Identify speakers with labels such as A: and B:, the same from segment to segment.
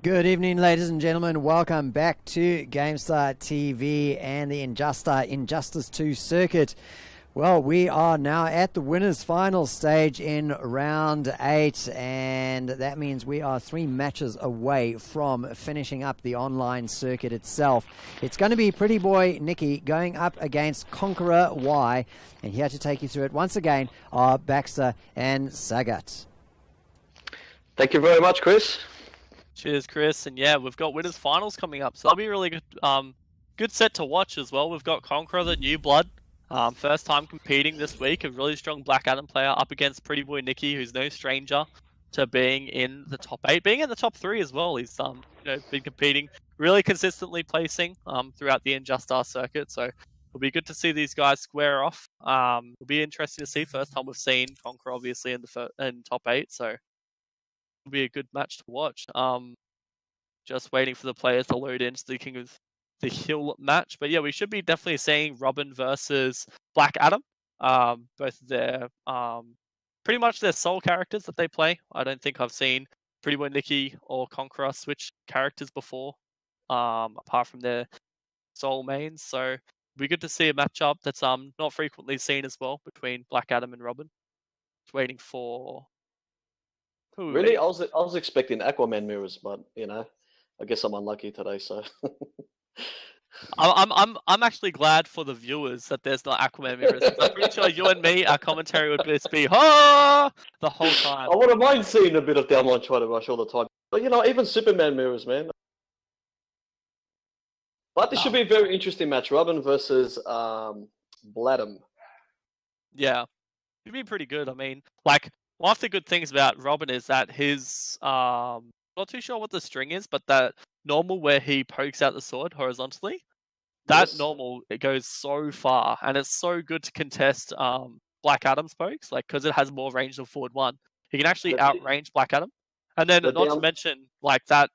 A: Good evening, ladies and gentlemen. Welcome back to GameStar TV and the Injustice 2 circuit. Well, we are now at the winners' final stage in round 8, and that means we are 3 matches away from finishing up the online circuit itself. It's going to be PrettyBoyNicky going up against Conqueror Y, and here to take you through it once again are Baxter and Sagat.
B: Thank you very much, Chris.
C: Cheers, Chris. And yeah, we've got winners finals coming up, so that'll be a really good set to watch as well. We've got Conqueror, the new blood, first time competing this week, a really strong Black Adam player up against PrettyBoyNicky, who's no stranger to being in the top 8, being in the top 3 as well. He's been competing, really consistently placing throughout the Injustice circuit, so it'll be good to see these guys square off. It'll be interesting to see. First time we've seen Conqueror obviously in top 8, so it'll be a good match to watch. Just waiting for the players to load in, speaking of the Hill match. But yeah, we should be definitely seeing Robin versus Black Adam. Both of their pretty much their sole characters that they play. I don't think I've seen PrettyBoyNicky or Conqueror switch characters before, apart from their sole mains. So it'll be good to see a matchup that's not frequently seen as well between Black Adam and Robin. Just waiting for
B: Really, I was expecting Aquaman mirrors, but I guess I'm unlucky today. So
C: I'm actually glad for the viewers that there's not Aquaman mirrors. I'm pretty sure you and me, our commentary would just be the whole time.
B: I wouldn't mind seeing a bit of downline try to rush all the time, but even Superman mirrors, man. But this should be a very interesting match: Robin versus Bladam.
C: Yeah, it'd be pretty good. I mean, one of the good things about Robin is that his not too sure what the string is, but that normal where he pokes out the sword horizontally, that normal, it goes so far, and it's so good to contest Black Adam's pokes, because it has more range than forward 1. He can actually outrange Black Adam, and then not to mention that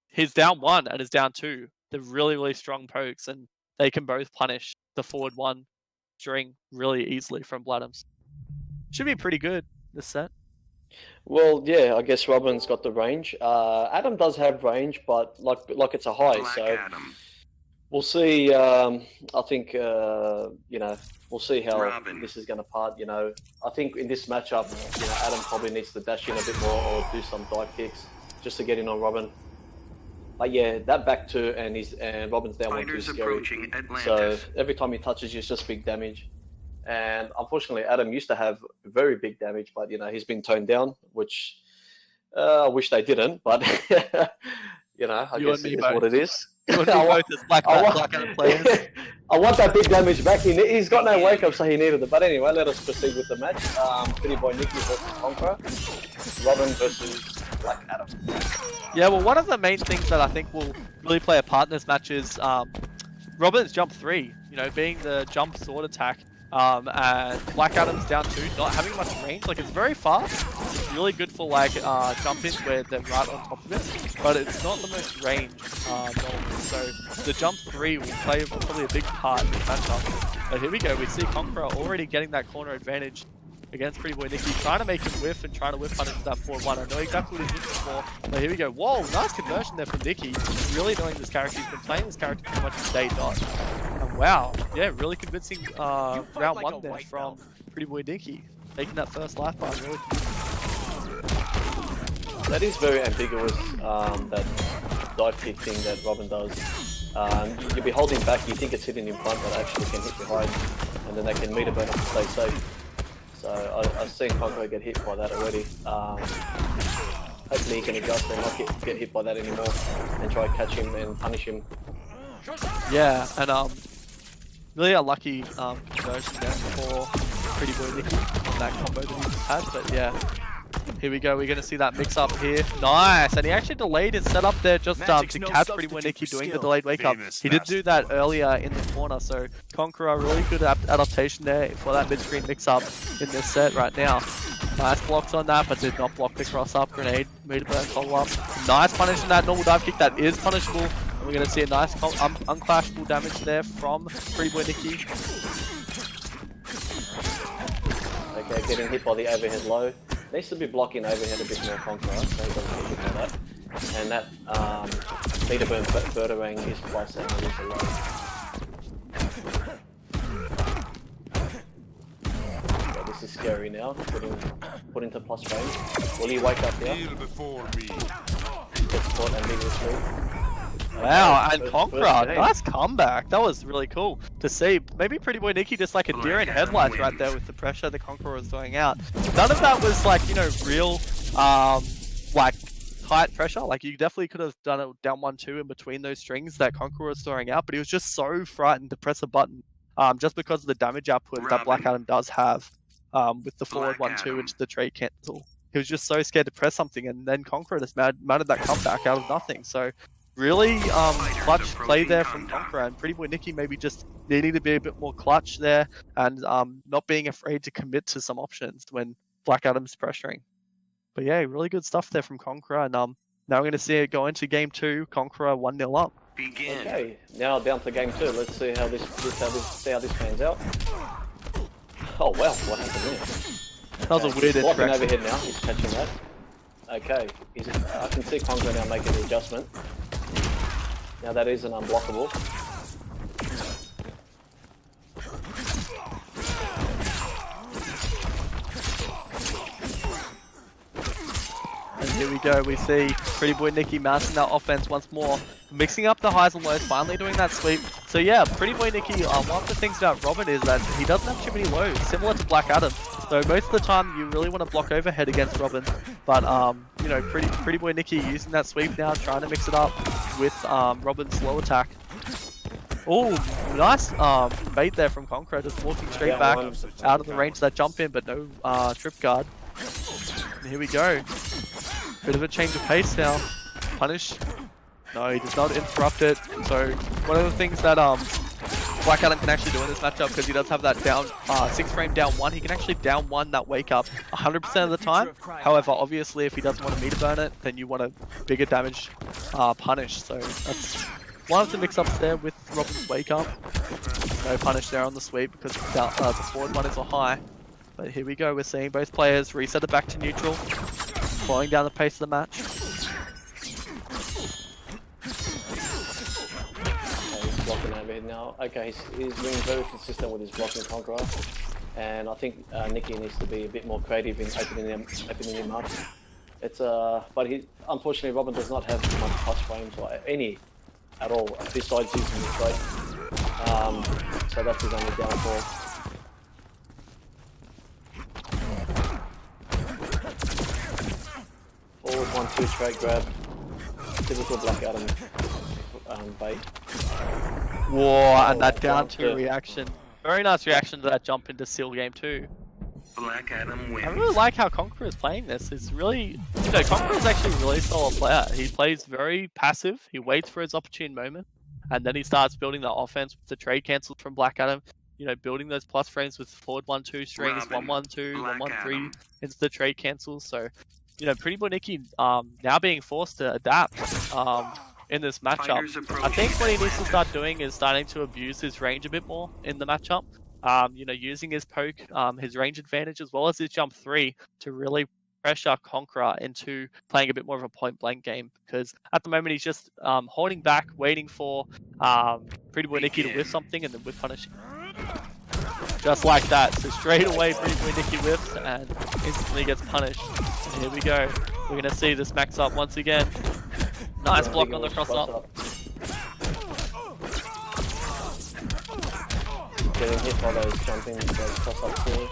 C: his down 1 and his down 2, they're really strong pokes, and they can both punish the forward 1 string really easily from Bladam's. Should be pretty good, this set.
B: Well, yeah, I guess Robin's got the range. Adam does have range, but like it's a high,
D: Black
B: so
D: Adam.
B: We'll see. I think we'll see how
D: Robin.
B: this is going to part. I think in this matchup, Adam probably needs to dash in a bit more or do some dive kicks just to get in on Robin. But yeah, that back 2 and Robin's down 1 too scary.
D: Approaching Atlantis.
B: So every time he touches you, it's just big damage. And unfortunately, Adam used to have very big damage, but he's been toned down, which I wish they didn't. But I guess it is what it is.
C: You and me both as Black Adam players.
B: I want that big damage back. He's got no wake up, so he needed it. But anyway, let us proceed with the match. PrettyBoyNicky versus Conqueror, Robin versus Black Adam.
C: Yeah, well, one of the main things that I think will really play a part in this match is Robin's jump 3. Being the jump sword attack. And Black Adam's down 2, not having much range. It's very fast. It's really good for jump-ins where they're right on top of it, but it's not the most range normally. So the jump 3 will play probably a big part in the matchup. But here we go. We see Conqueror already getting that corner advantage against PrettyBoyNicky, trying to make him whiff and trying to whiff punish that 4-1. I know exactly what he's looking for. But here we go. Whoa, nice conversion there from Nicky. Really knowing this character. He's been playing this character pretty much since day dot. And wow, yeah, really convincing round 1 there from PrettyBoyNicky. Taking that first life bar, really.
B: That is very ambiguous, that dive kick thing that Robin does. You'll be holding back, you think it's hitting in front, but actually can hit behind, and then they can meter burn it to stay safe. So I've seen Conqueror get hit by that already. Hopefully he can adjust and not get hit by that anymore, and try to catch him and punish him.
C: Yeah, and really unlucky conversion there for PrettyBoyNicky on that combo that he just had, but yeah. Here we go, we're going to see that mix up here. Nice! And he actually delayed his setup there just to catch PrettyBoyNicky doing the delayed wake up. He did do that earlier in the corner, so Conqueror really good adaptation there for that mid-screen mix up in this set right now. Nice blocks on that, but did not block the cross-up grenade. Meter burn follow-up. Nice punish on that normal dive kick, that is punishable. And we're going to see a nice unclashable damage there from PrettyBoyNicky.
B: Okay, getting hit by the overhead low. Needs to be blocking overhead a bit more Conqueror, so he doesn't get hit by that. And that meter burn Bertarang is plus and it is a low. So this is scary now, put into plus range. Will he wake up here? Gets caught ambiguously.
C: Wow, and
B: First
C: Conqueror,
B: game.
C: nice comeback. That was really cool to see. Maybe PrettyBoyNicky just like a deer in headlights right there with the pressure the Conqueror was throwing out. None of that was like, you know, real, like tight pressure. Like you definitely could have done it down 1-2 in between those strings that Conqueror was throwing out, but he was just so frightened to press a button, just because of the damage output that Black Adam does have, with the forward 1-2 into the trade cancel. He was just so scared to press something, and then Conqueror just mounted that comeback out of nothing. So really clutch play there from Conqueror, and PrettyBoyNicky maybe just needing to be a bit more clutch there, and not being afraid to commit to some options when Black Adam's pressuring. But yeah, really good stuff there from Conqueror, and now we're going to see it go into game 2. Conqueror 1-0 up.
B: Okay, now down to game 2. Let's see how this pans out. Oh wow, what happened there?
C: That was a weird
B: Blocking
C: interaction.
B: overhead now, he's catching that. Okay, I can see Conqueror now making the adjustment. Now that is an unblockable.
C: And here we go, we see PrettyBoyNicky mounting that offense once more, mixing up the highs and lows, finally doing that sweep. So yeah, PrettyBoyNicky, one of the things about Robin is that he doesn't have too many lows, similar to Black Adam. So most of the time you really want to block overhead against Robin, but you know, PrettyBoyNicky using that sweep now, trying to mix it up with Robin's slow attack. Oh, nice bait there from Conqueror, just walking straight back out of the range of that jump in, but no trip guard. And here we go. Bit of a change of pace now. Punish. No, he does not interrupt it. So one of the things that Black Adam can actually do in this matchup, because he does have that down 6 frame down 1, he can actually down 1 that wake up 100% of the time. However, obviously if he doesn't want to meter burn it, then you want a bigger damage punish. So that's one of the mix-ups there with Robin's wake up. No punish there on the sweep because the forward one is a high. But here we go, we're seeing both players reset it back to neutral, slowing down the pace of the match.
B: Okay, he's blocking overhead now. Okay, he's being very consistent with his blocking Conqueror. And I think Nicky needs to be a bit more creative in opening him up. It's but unfortunately Robin does not have much plus frames or any at all besides using the trade. So that's his only downfall. Forward 1-2 trade grab. Typical Black Adam bait.
C: Whoa, and that down 2 reaction. Very nice reaction to that jump into Seal game 2.
D: Black Adam wins.
C: I really like how Conqueror is playing this. It's really, you know, Conqueror is actually a really solid player. He plays very passive. He waits for his opportune moment, and then he starts building the offense with the trade cancels from Black Adam. You know, building those plus frames with forward 1-2 strings, 1-1-2, 1-1-3 into the trade cancels. So, you know, PrettyBoyNicky now being forced to adapt in this matchup. I think what he needs to start doing is starting to abuse his range a bit more in the matchup. You know, using his poke, his range advantage, as well as his jump 3 to really pressure Conqueror into playing a bit more of a point-blank game. Because at the moment he's just holding back, waiting for PrettyBoyNicky to whiff something and then whiff punishing. Just like that. So straight away PrettyBoyNicky whiffs and instantly gets punished. And here we go. We're going to see this max up once again. Nice block on the cross-up.
B: Getting hit by those jumping, those cross-ups too.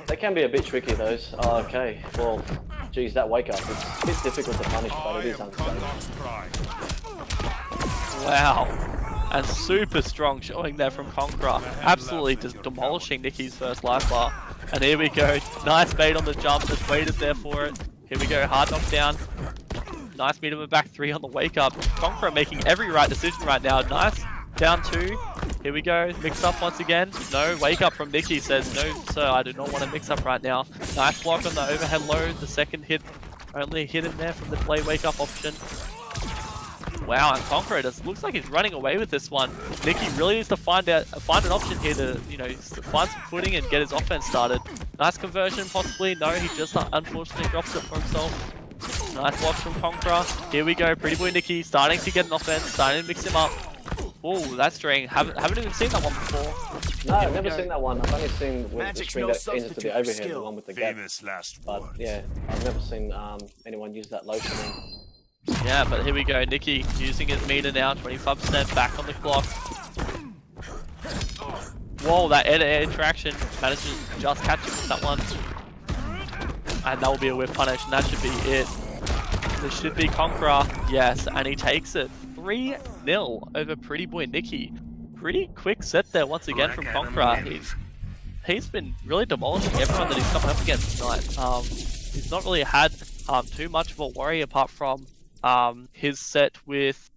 B: They can be a bit tricky, those. Oh, okay, well, geez, that wake up, it's a bit difficult to punish, but it is unstable.
C: Wow. And super strong showing there from Conqueror. Absolutely just demolishing Nicky's first life bar. And here we go. Nice bait on the jump, just waited there for it. Here we go, hard knockdown. Nice meet him back 3 on the wake up. Conqueror making every right decision right now. Nice. Down 2. Here we go. Mix up once again. No. Wake up from Nicky says, no, sir, I do not want to mix up right now. Nice block on the overhead load. The second hit only hit him there from the play wake up option. Wow, and Conqueror just looks like he's running away with this one. Nicky really needs to find an option here to, you know, find some footing and get his offense started. Nice conversion, possibly. No, he just unfortunately drops it for himself. Nice blocks from Conqueror. Here we go. PrettyBoyNicky starting to get an offense, starting to mix him up. Oh, that string. Haven't even seen that one before.
B: No, I've never seen that one. I've only seen with the string that ends to the overhead, the one with the gap. But yeah, I've never seen anyone use that low string.
C: Yeah, but here we go. Nicky using his meter now. 25% back on the clock. Whoa, that air-to-air interaction manages to just catch him with that one. And that will be a whiff punish, and that should be it. This should be Conqueror. Yes, and he takes it. 3-0 over PrettyBoyNicky. Pretty quick set there once again from Conqueror. He's been really demolishing everyone that he's coming up against tonight. He's not really had too much of a worry apart from his set with...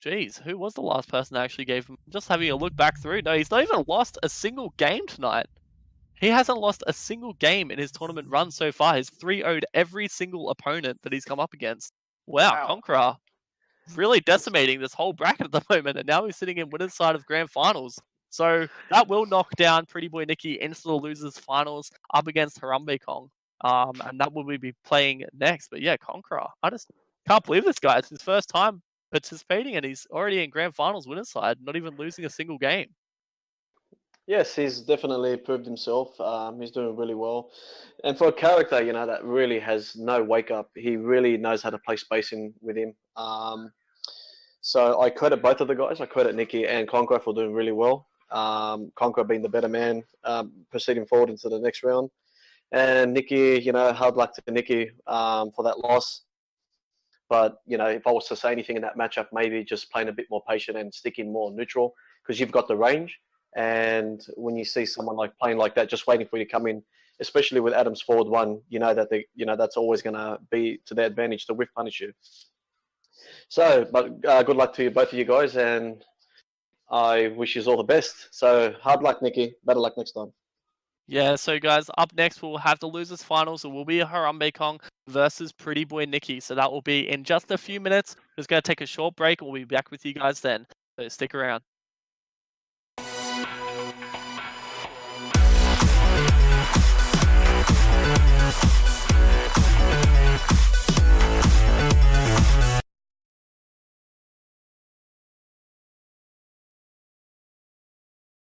C: Jeez, who was the last person that actually gave him? Just having a look back through. No, he's not even lost a single game tonight. He hasn't lost a single game in his tournament run so far. He's 3-0'd every single opponent that he's come up against. Wow, Conqueror really decimating this whole bracket at the moment, and now he's sitting in winner's side of grand finals. So that will knock down PrettyBoyNicky into the losers finals up against Harambe Kong. And that will we be playing next. But yeah, Conqueror. I just can't believe this guy. It's his first time participating, and he's already in grand finals winner's side, not even losing a single game.
B: Yes, he's definitely proved himself. He's doing really well. And for a character, you know, that really has no wake up, he really knows how to play spacing with him. So I credit both of the guys. I credit Nicky and Conqueror for doing really well. Conqueror being the better man, proceeding forward into the next round. And Nicky, you know, hard luck to Nicky for that loss. But, you know, if I was to say anything in that matchup, maybe just playing a bit more patient and sticking more neutral, because you've got the range. And when you see someone like playing like that, just waiting for you to come in, especially with Adam's forward one, you know that that's always going to be to their advantage to whiff punish you. So, but good luck to you, both of you guys, and I wish you all the best. So hard luck, Nicky. Better luck next time.
C: Yeah, so guys, up next we'll have the losers finals. It will be Harambe Kong versus PrettyBoyNicky. So that will be in just a few minutes. We're just going to take a short break and we'll be back with you guys then. So stick around.